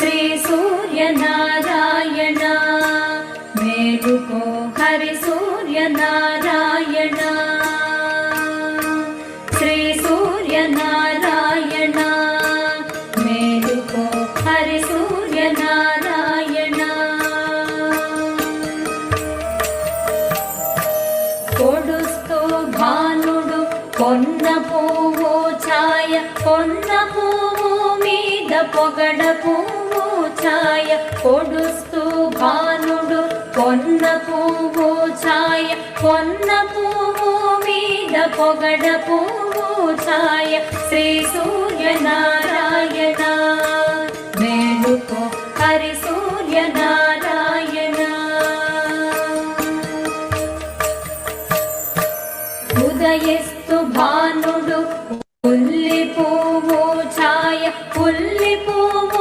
శ్రీ సూర్యనారాయణ మేలుకో హరి సూర్యనారాయణ శ్రీ సూర్యనారాయణ మేలుకో హరి సూర్యనారాయణ పొడుస్తూ భానుడు కొన్న పువ్వు ఛాయ కొన్న పువ్వు మీద పొగడ పువ్వు ఛాయ పొడుస్తూ భానుడు కొన్న పువ్వు ఛాయ కొన్న పువ్వు మీద పొగడ పువ్వు ఛాయ శ్రీ సూర్యనారాయణ